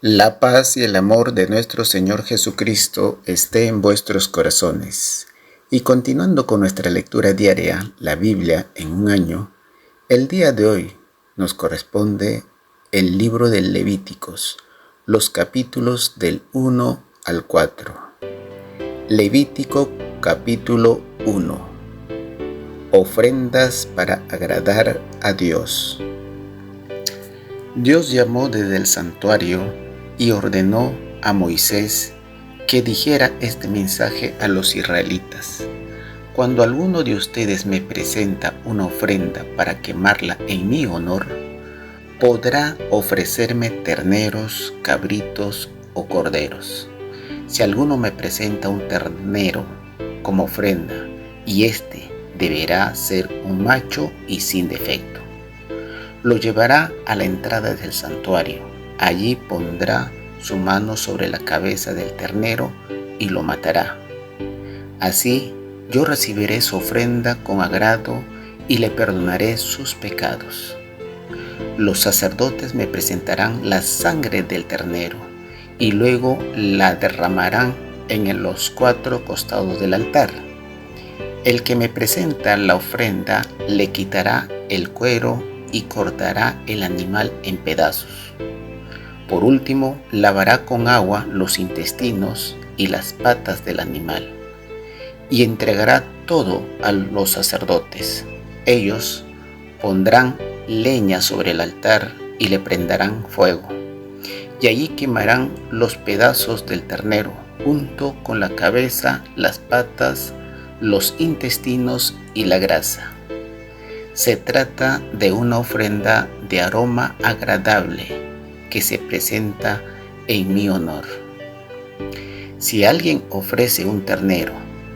La paz y el amor de nuestro Señor Jesucristo esté en vuestros corazones. Y continuando con nuestra lectura diaria, la Biblia en un año, el día de hoy nos corresponde el libro de Levíticos, los capítulos del 1 al 4. Levítico capítulo 1. Ofrendas para agradar a Dios. Dios llamó desde el santuario y ordenó a Moisés que dijera este mensaje a los israelitas: cuando alguno de ustedes me presenta una ofrenda para quemarla en mi honor, podrá ofrecerme terneros, cabritos o corderos. Si alguno me presenta un ternero como ofrenda, y este deberá ser un macho y sin defecto, lo llevará a la entrada del santuario. Allí pondrá su mano sobre la cabeza del ternero y lo matará. Así yo recibiré su ofrenda con agrado y le perdonaré sus pecados. Los sacerdotes me presentarán la sangre del ternero y luego la derramarán en los 4 costados del altar. El que me presenta la ofrenda le quitará el cuero y cortará el animal en pedazos. Por último, lavará con agua los intestinos y las patas del animal y entregará todo a los sacerdotes. Ellos pondrán leña sobre el altar y le prenderán fuego, y allí quemarán los pedazos del ternero junto con la cabeza, las patas, los intestinos y la grasa. Se trata de una ofrenda de aroma agradable que se presenta en mi honor. Si alguien ofrece un ternero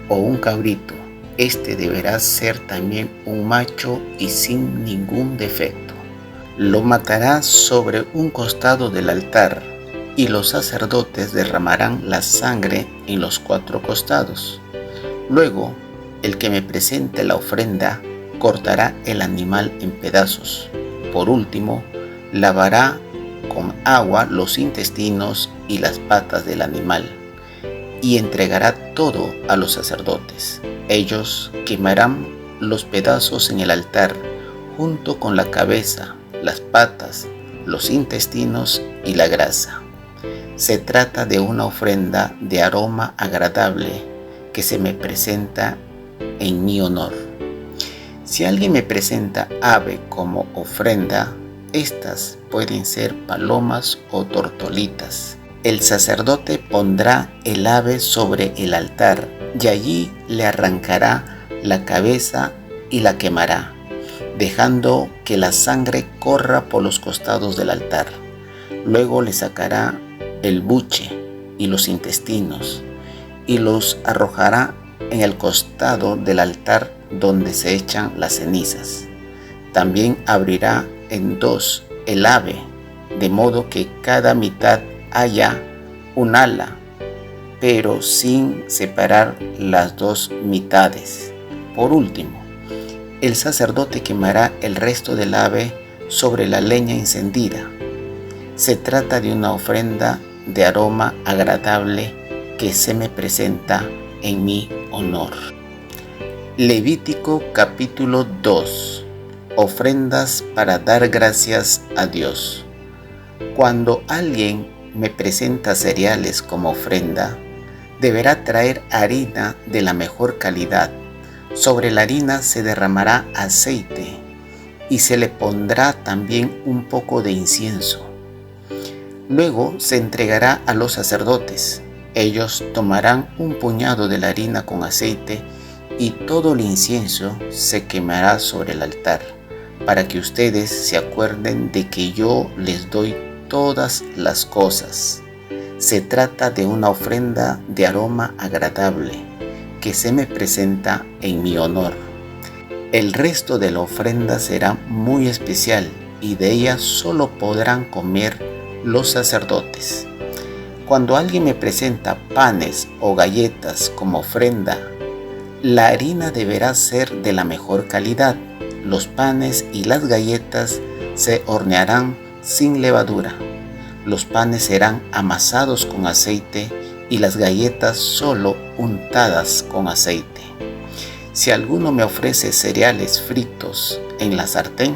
o un cabrito, este deberá ser también un macho y sin ningún defecto. Lo matará sobre un costado del altar y los sacerdotes derramarán la sangre en los 4 costados. Luego, el que me presente la ofrenda cortará el animal en pedazos. Por último, lavará con agua los intestinos y las patas del animal y entregará todo a los sacerdotes. Ellos quemarán los pedazos en el altar junto con la cabeza, las patas, los intestinos y la grasa. Se trata de una ofrenda de aroma agradable que se me presenta en mi honor. Si alguien me presenta ave como ofrenda, estas pueden ser palomas o tortolitas. El sacerdote pondrá el ave sobre el altar y allí le arrancará la cabeza y la quemará, dejando que la sangre corra por los costados del altar. Luego le sacará el buche y los intestinos y los arrojará en el costado del altar donde se echan las cenizas. También abrirá en 2 el ave, de modo que cada mitad haya un ala, pero sin separar las 2 mitades. Por último, el sacerdote quemará el resto del ave sobre la leña encendida. Se trata de una ofrenda de aroma agradable que se me presenta en mi honor. Levítico capítulo 2. Ofrendas para dar gracias a Dios. Cuando alguien me presenta cereales como ofrenda, deberá traer harina de la mejor calidad. Sobre la harina se derramará aceite y se le pondrá también un poco de incienso. Luego se entregará a los sacerdotes. Ellos tomarán un puñado de la harina con aceite y todo el incienso se quemará sobre el altar, para que ustedes se acuerden de que yo les doy todas las cosas. Se trata de una ofrenda de aroma agradable que se me presenta en mi honor. El resto de la ofrenda será muy especial y de ella solo podrán comer los sacerdotes. Cuando alguien me presenta panes o galletas como ofrenda, la harina deberá ser de la mejor calidad. Los panes y las galletas se hornearán sin levadura. Los panes serán amasados con aceite y las galletas solo untadas con aceite. Si alguno me ofrece cereales fritos en la sartén,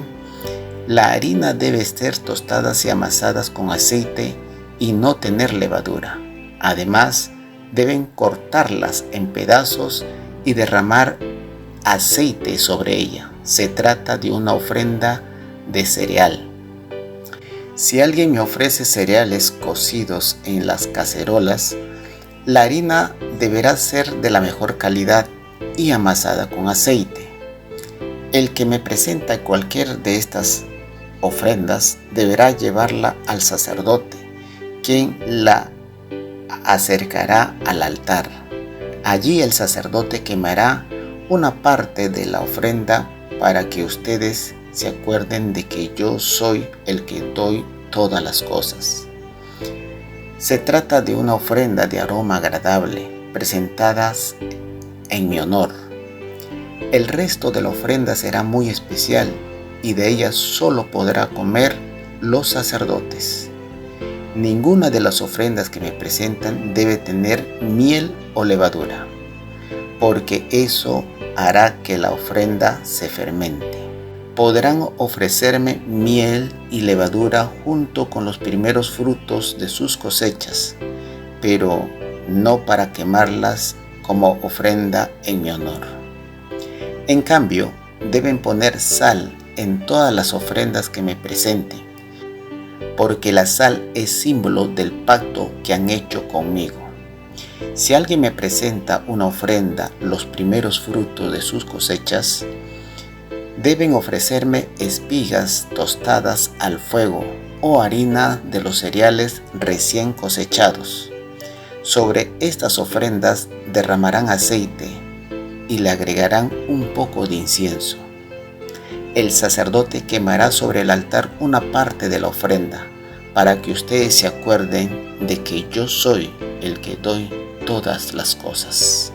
la harina debe ser tostadas y amasadas con aceite y no tener levadura. Además, deben cortarlas en pedazos y derramar aceite sobre ella. Se trata de una ofrenda de cereal. Si alguien me ofrece cereales cocidos en las cacerolas, la harina deberá ser de la mejor calidad y amasada con aceite. El que me presenta cualquier de estas ofrendas deberá llevarla al sacerdote, quien la acercará al altar. Allí el sacerdote quemará una parte de la ofrenda para que ustedes se acuerden de que yo soy el que doy todas las cosas. Se trata de una ofrenda de aroma agradable, presentadas en mi honor. El resto de la ofrenda será muy especial y de ella solo podrá comer los sacerdotes. Ninguna de las ofrendas que me presentan debe tener miel o levadura, porque eso hará que la ofrenda se fermente. Podrán ofrecerme miel y levadura junto con los primeros frutos de sus cosechas, pero no para quemarlas como ofrenda en mi honor. En cambio, deben poner sal en todas las ofrendas que me presenten, porque la sal es símbolo del pacto que han hecho conmigo. Si alguien me presenta una ofrenda, los primeros frutos de sus cosechas, deben ofrecerme espigas tostadas al fuego o harina de los cereales recién cosechados. Sobre estas ofrendas derramarán aceite y le agregarán un poco de incienso. El sacerdote quemará sobre el altar una parte de la ofrenda, para que ustedes se acuerden de que yo soy el que doy todas las cosas.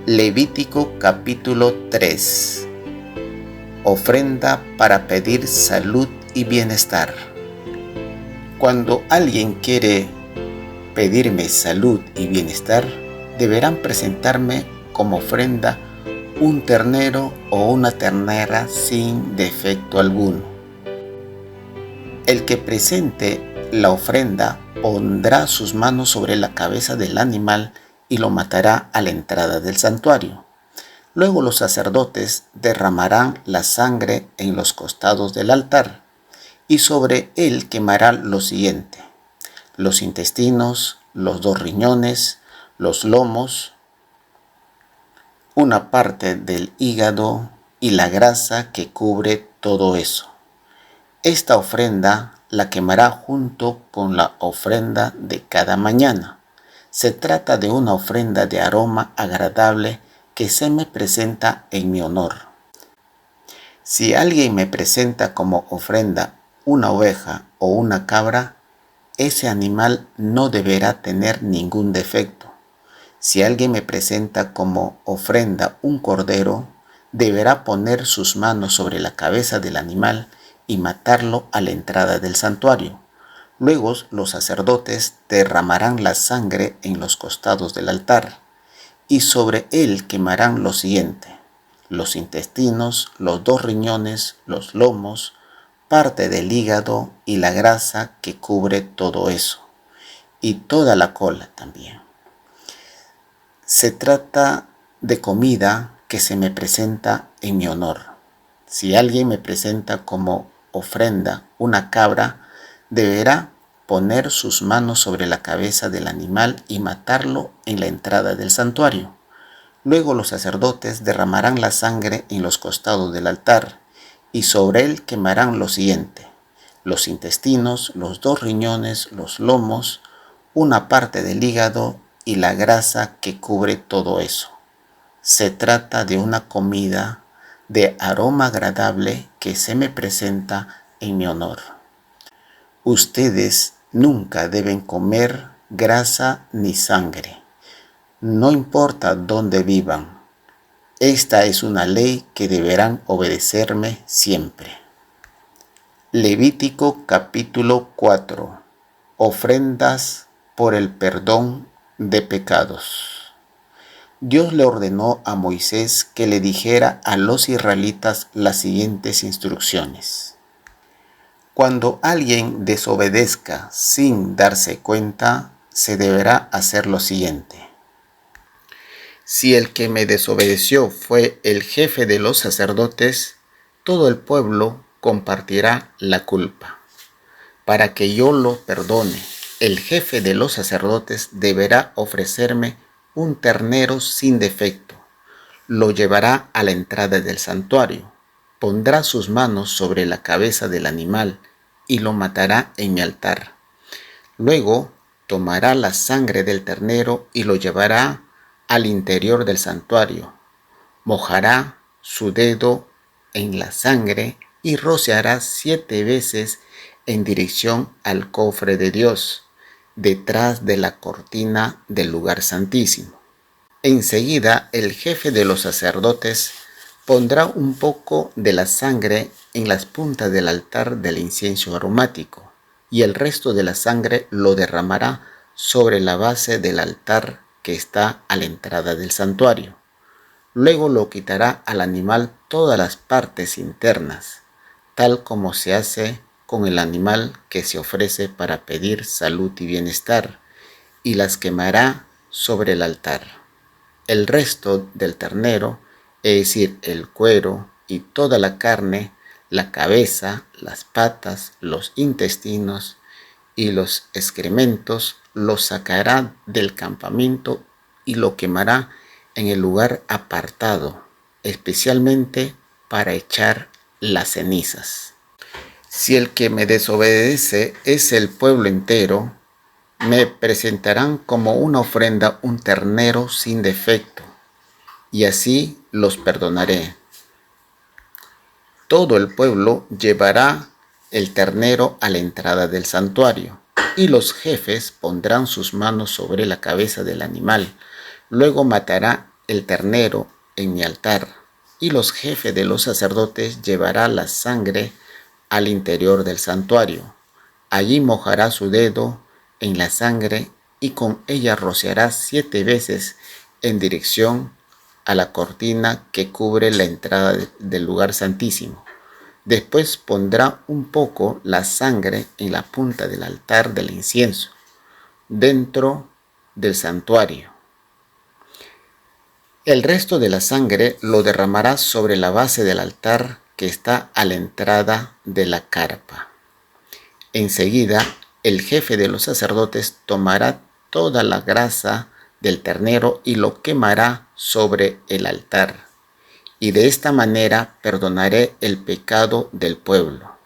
Levítico capítulo 3. Ofrenda para pedir salud y bienestar. Cuando alguien quiere pedirme salud y bienestar, deberán presentarme como ofrenda un ternero o una ternera sin defecto alguno. El que presente la ofrenda pondrá sus manos sobre la cabeza del animal y lo matará a la entrada del santuario. Luego los sacerdotes derramarán la sangre en los costados del altar y sobre él quemarán lo siguiente: los intestinos, los 2 riñones, los lomos, una parte del hígado y la grasa que cubre todo eso. Esta ofrenda la quemará junto con la ofrenda de cada mañana. Se trata de una ofrenda de aroma agradable que se me presenta en mi honor. Si alguien me presenta como ofrenda una oveja o una cabra, ese animal no deberá tener ningún defecto. Si alguien me presenta como ofrenda un cordero, deberá poner sus manos sobre la cabeza del animal y matarlo a la entrada del santuario. Luego los sacerdotes derramarán la sangre en los costados del altar y sobre él quemarán lo siguiente: los intestinos, los 2 riñones, los lomos, parte del hígado y la grasa que cubre todo eso, y toda la cola también. Se trata de comida que se me presenta en mi honor. Si alguien me presenta como ofrenda una cabra, deberá poner sus manos sobre la cabeza del animal y matarlo en la entrada del santuario. Luego los sacerdotes derramarán la sangre en los costados del altar y sobre él quemarán lo siguiente: los intestinos, los 2 riñones, los lomos, una parte del hígado y la grasa que cubre todo eso. Se trata de una comida de aroma agradable que se me presenta en mi honor. Ustedes nunca deben comer grasa ni sangre, no importa dónde vivan. Esta es una ley que deberán obedecerme siempre. Levítico capítulo 4. Ofrendas por el perdón de pecados. Dios le ordenó a Moisés que le dijera a los israelitas las siguientes instrucciones. Cuando alguien desobedezca sin darse cuenta, se deberá hacer lo siguiente. Si el que me desobedeció fue el jefe de los sacerdotes, todo el pueblo compartirá la culpa. Para que yo lo perdone, el jefe de los sacerdotes deberá ofrecerme un ternero sin defecto. Lo llevará a la entrada del santuario, pondrá sus manos sobre la cabeza del animal y lo matará en mi altar. Luego tomará la sangre del ternero y lo llevará al interior del santuario. Mojará su dedo en la sangre y rociará 7 veces en dirección al cofre de Dios, detrás de la cortina del lugar santísimo. Enseguida el jefe de los sacerdotes pondrá un poco de la sangre en las puntas del altar del incienso aromático y el resto de la sangre lo derramará sobre la base del altar que está a la entrada del santuario. Luego lo quitará al animal todas las partes internas, tal como se hace con el animal que se ofrece para pedir salud y bienestar, y las quemará sobre el altar. El resto del ternero, es decir, el cuero y toda la carne, la cabeza, las patas, los intestinos y los excrementos, los sacará del campamento y lo quemará en el lugar apartado, especialmente para echar las cenizas. Si el que me desobedece es el pueblo entero, me presentarán como una ofrenda un ternero sin defecto, y así los perdonaré. Todo el pueblo llevará el ternero a la entrada del santuario, y los jefes pondrán sus manos sobre la cabeza del animal. Luego matará el ternero en mi altar, y los jefes de los sacerdotes llevarán la sangre al interior del santuario. Allí mojará su dedo en la sangre y con ella rociará 7 veces en dirección a la cortina que cubre la entrada del lugar santísimo. Después pondrá un poco la sangre en la punta del altar del incienso, dentro del santuario. El resto de la sangre lo derramará sobre la base del altar que está a la entrada de la carpa. Enseguida, el jefe de los sacerdotes tomará toda la grasa del ternero y lo quemará sobre el altar. Y de esta manera perdonaré el pecado del pueblo.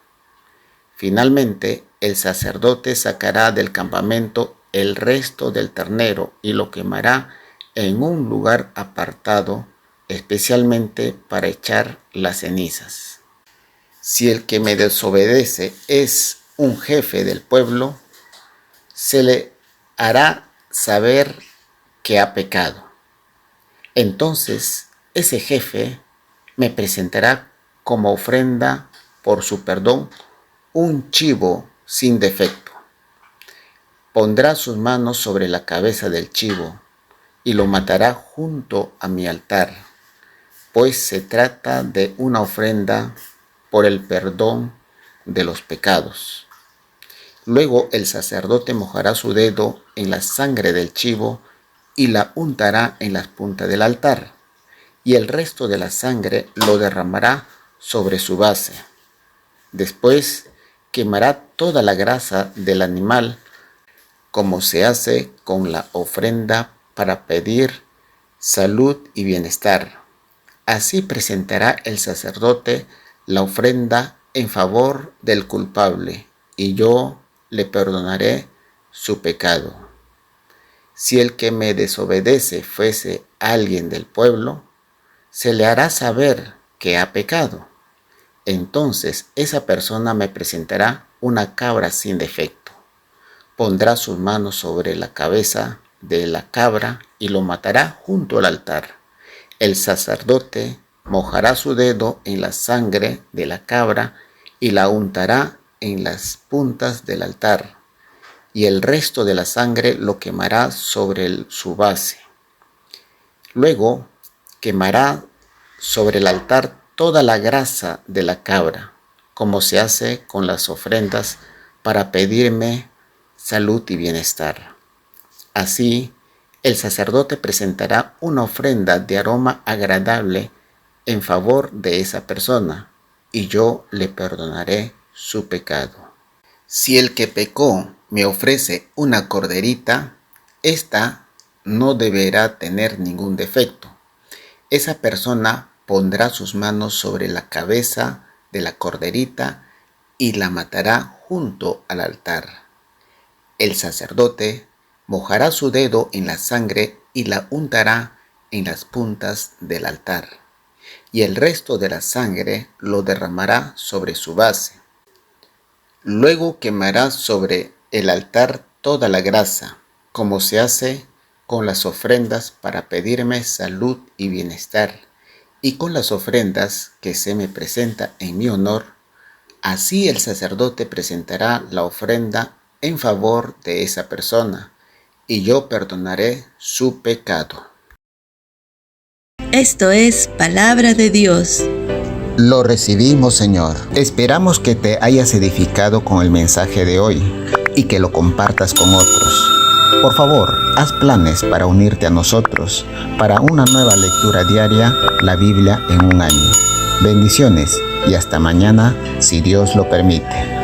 Finalmente, el sacerdote sacará del campamento el resto del ternero y lo quemará en un lugar apartado, especialmente para echar las cenizas. Si el que me desobedece es un jefe del pueblo, se le hará saber que ha pecado. Entonces, ese jefe me presentará como ofrenda por su perdón un chivo sin defecto. Pondrá sus manos sobre la cabeza del chivo y lo matará junto a mi altar, pues se trata de una ofrenda por el perdón de los pecados. Luego el sacerdote mojará su dedo en la sangre del chivo y la untará en las puntas del altar, y el resto de la sangre lo derramará sobre su base. Después quemará toda la grasa del animal, como se hace con la ofrenda para pedir salud y bienestar. Así presentará el sacerdote la ofrenda en favor del culpable, y yo le perdonaré su pecado. Si el que me desobedece fuese alguien del pueblo, se le hará saber que ha pecado. Entonces esa persona me presentará una cabra sin defecto. Pondrá sus manos sobre la cabeza de la cabra y lo matará junto al altar. El sacerdote mojará su dedo en la sangre de la cabra y la untará en las puntas del altar, y el resto de la sangre lo quemará sobre su base. Luego quemará sobre el altar toda la grasa de la cabra, como se hace con las ofrendas para pedirme salud y bienestar. Así, el sacerdote presentará una ofrenda de aroma agradable en favor de esa persona, y yo le perdonaré su pecado. Si el que pecó me ofrece una corderita, ésta no deberá tener ningún defecto. Esa persona pondrá sus manos sobre la cabeza de la corderita y la matará junto al altar. El sacerdote mojará su dedo en la sangre y la untará en las puntas del altar, y el resto de la sangre lo derramará sobre su base. Luego quemará sobre el altar toda la grasa, como se hace con las ofrendas para pedirme salud y bienestar, y con las ofrendas que se me presenta en mi honor. Así el sacerdote presentará la ofrenda en favor de esa persona, y yo perdonaré su pecado. Esto es palabra de Dios. Lo recibimos, Señor. Esperamos que te hayas edificado con el mensaje de hoy y que lo compartas con otros. Por favor, haz planes para unirte a nosotros para una nueva lectura diaria, la Biblia en un año. Bendiciones y hasta mañana, si Dios lo permite.